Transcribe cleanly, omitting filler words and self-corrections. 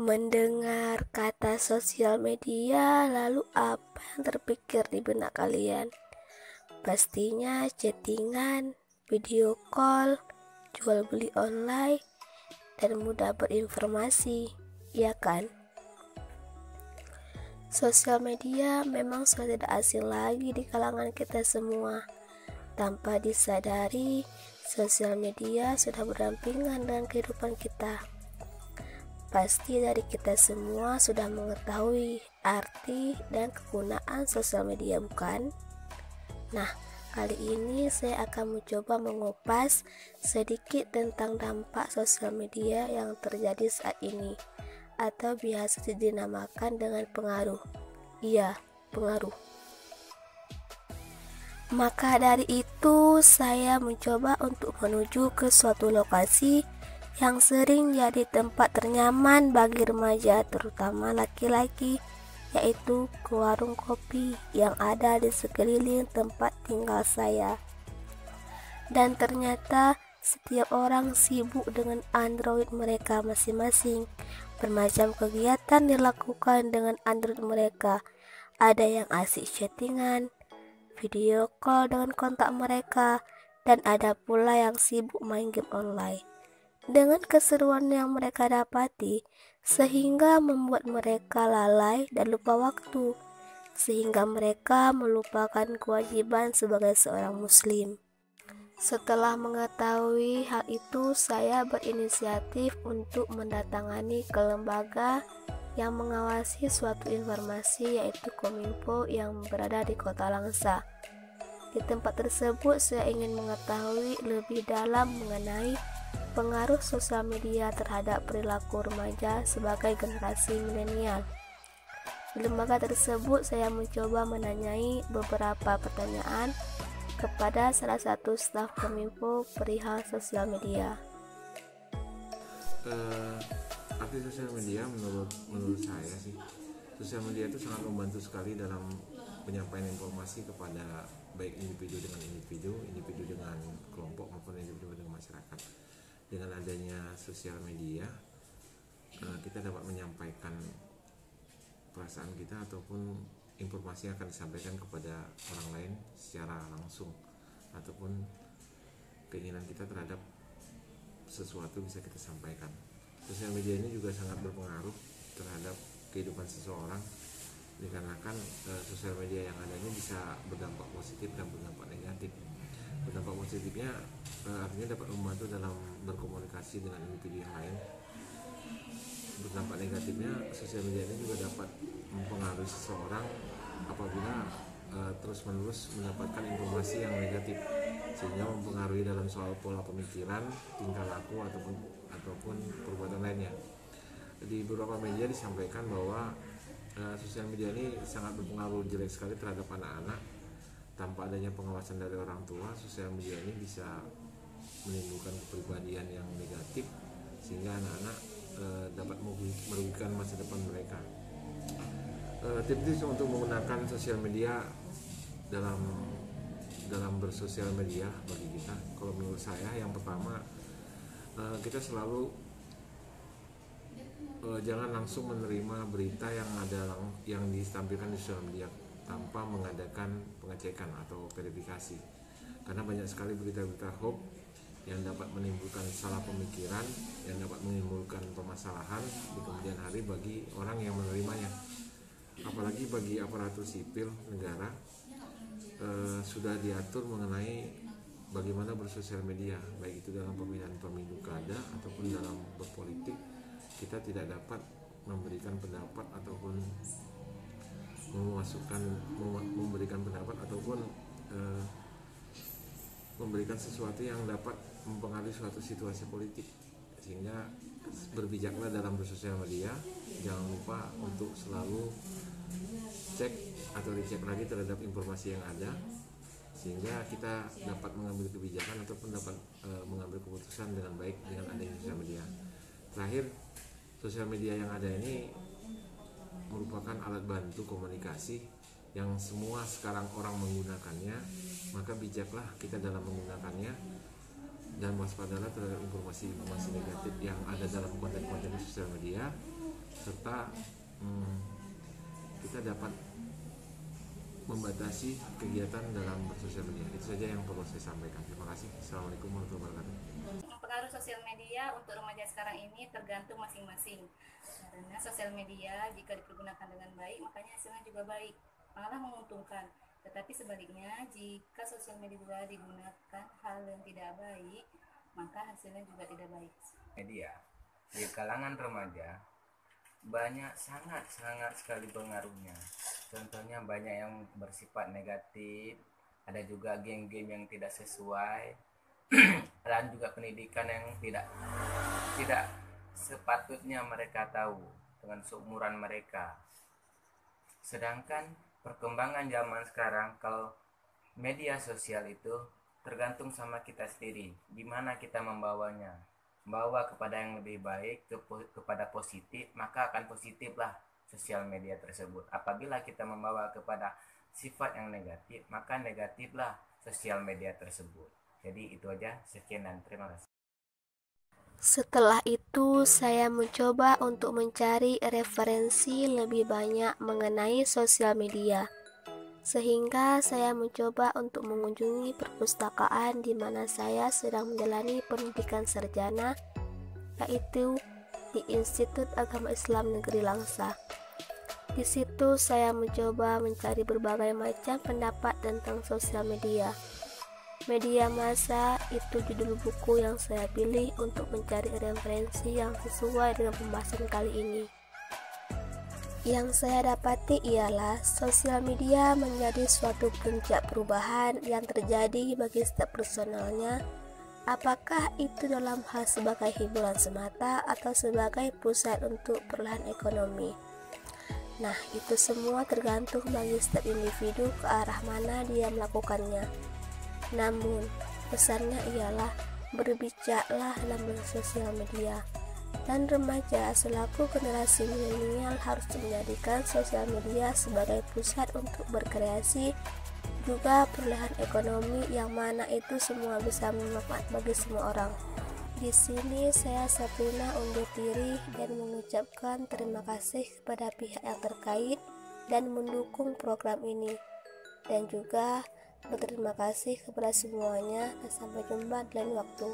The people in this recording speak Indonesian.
Mendengar kata sosial media, lalu apa yang terpikir di benak kalian? Pastinya chattingan, video call, jual beli online, dan mudah berinformasi, ya kan? Sosial media memang sudah tidak asing lagi di kalangan kita semua. Tanpa disadari, sosial media sudah berdampingan dengan kehidupan kita. Pasti dari kita semua sudah mengetahui arti dan kegunaan sosial media, bukan? Nah, kali ini saya akan mencoba mengupas sedikit tentang dampak sosial media yang terjadi saat ini, atau biasa dinamakan dengan pengaruh. Iya, pengaruh. Maka dari itu, saya mencoba untuk menuju ke suatu lokasi yang sering jadi tempat ternyaman bagi remaja, terutama laki-laki, yaitu ke warung kopi yang ada di sekeliling tempat tinggal saya. Dan ternyata setiap orang sibuk dengan Android mereka masing-masing. Bermacam kegiatan dilakukan dengan Android mereka. Ada yang asik chattingan, video call dengan kontak mereka, dan ada pula yang sibuk main game online. Dengan keseruan yang mereka dapati, sehingga membuat mereka lalai dan lupa waktu, sehingga mereka melupakan kewajiban sebagai seorang muslim. Setelah mengetahui hal itu, saya berinisiatif untuk mendatangani ke lembaga yang mengawasi suatu informasi, yaitu Kominfo yang berada di Kota Langsa. Di tempat tersebut saya ingin mengetahui lebih dalam mengenai pengaruh sosial media terhadap perilaku remaja sebagai generasi milenial. Di lembaga tersebut saya mencoba menanyai beberapa pertanyaan kepada salah satu staf Kominfo perihal sosial media. Arti sosial media menurut saya sih, sosial media itu sangat membantu sekali dalam penyampaian informasi kepada baik individu dengan individu, individu dengan kelompok maupun individu dengan masyarakat. Dengan adanya sosial media, kita dapat menyampaikan perasaan kita ataupun informasi yang akan disampaikan kepada orang lain secara langsung, ataupun keinginan kita terhadap sesuatu bisa kita sampaikan. Sosial media ini juga sangat berpengaruh terhadap kehidupan seseorang, dikarenakan sosial media yang ada ini bisa berdampak positif dan berdampak negatif. Berdampak positifnya artinya dapat membantu dalam berkomunikasi dengan individu yang lain. Berdampak negatifnya, sosial media ini juga dapat mempengaruhi seseorang apabila terus-menerus mendapatkan informasi yang negatif, sehingga mempengaruhi dalam soal pola pemikiran, tingkah laku ataupun perbuatan lainnya. Di beberapa media disampaikan bahwa sosial media ini sangat berpengaruh jelek sekali terhadap anak-anak. Tanpa adanya pengawasan dari orang tua, sosial media ini bisa menimbulkan kepribadian yang negatif, sehingga anak-anak dapat merugikan masa depan mereka. Tips untuk menggunakan sosial media dalam bersosial media bagi kita, kalau menurut saya, yang pertama, kita selalu jangan langsung menerima berita yang ditampilkan di sosial media tanpa mengadakan pengecekan atau verifikasi, karena banyak sekali berita-berita hoax yang dapat menimbulkan salah pemikiran, yang dapat menimbulkan permasalahan di kemudian hari bagi orang yang menerimanya. Apalagi bagi aparatur sipil negara, sudah diatur mengenai bagaimana bersosial media, baik itu dalam pemilihan pemilu kada ataupun dalam berpolitik. Kita tidak dapat memberikan pendapat ataupun memberikan pendapat ataupun memberikan sesuatu yang dapat mempengaruhi suatu situasi politik, sehingga berbijaklah dalam bersosial media. Jangan lupa untuk selalu cek atau dicek lagi terhadap informasi yang ada, sehingga kita dapat mengambil kebijakan ataupun dapat mengambil keputusan dengan baik dengan adanya sosial media. Terakhir, sosial media yang ada ini merupakan alat bantu komunikasi yang semua sekarang orang menggunakannya, maka bijaklah kita dalam menggunakannya dan waspadalah terhadap informasi-informasi negatif yang ada dalam konten-konten sosial media, serta kita dapat membatasi kegiatan dalam bersosial media. Itu saja yang perlu saya sampaikan. Terima kasih. Assalamualaikum warahmatullahi wabarakatuh. Pengaruh sosial media untuk remaja sekarang ini tergantung masing-masing. Karena sosial media jika dipergunakan dengan baik, makanya hasilnya juga baik, malah menguntungkan. Tetapi sebaliknya, jika sosial media juga digunakan hal yang tidak baik, maka hasilnya juga tidak baik. Media di kalangan remaja sangat sekali pengaruhnya. Contohnya banyak yang bersifat negatif, ada juga game-game yang tidak sesuai, dan juga pendidikan yang tidak sepatutnya mereka tahu dengan seumuran mereka. Sedangkan perkembangan zaman sekarang, kalau media sosial itu tergantung sama kita sendiri, gimana kita membawanya. Bawa kepada yang lebih baik, kepada positif, maka akan positiflah sosial media tersebut. Apabila kita membawa kepada sifat yang negatif, maka negatiflah sosial media tersebut. Jadi itu aja, sekian dan terima kasih. Setelah itu, saya mencoba untuk mencari referensi lebih banyak mengenai sosial media. Sehingga saya mencoba untuk mengunjungi perpustakaan di mana saya sedang menjalani pendidikan sarjana, yaitu di Institut Agama Islam Negeri Langsa. Di situ saya mencoba mencari berbagai macam pendapat tentang sosial media. Media massa itu judul buku yang saya pilih untuk mencari referensi yang sesuai dengan pembahasan kali ini. Yang saya dapati ialah sosial media menjadi suatu puncak perubahan yang terjadi bagi setiap personalnya, apakah itu dalam hal sebagai hiburan semata atau sebagai pusat untuk perolahan ekonomi. Nah, itu semua tergantung bagi setiap individu ke arah mana dia melakukannya. Namun, pesannya ialah berbijaklah dalam bersosial media. Dan remaja selaku generasi milenial harus menjadikan sosial media sebagai pusat untuk berkreasi, juga perolehan ekonomi yang mana itu semua bisa bermanfaat bagi semua orang. Di sini saya Sabrina undur diri dan mengucapkan terima kasih kepada pihak yang terkait dan mendukung program ini. Dan juga berterima kasih kepada semuanya dan sampai jumpa di lain waktu.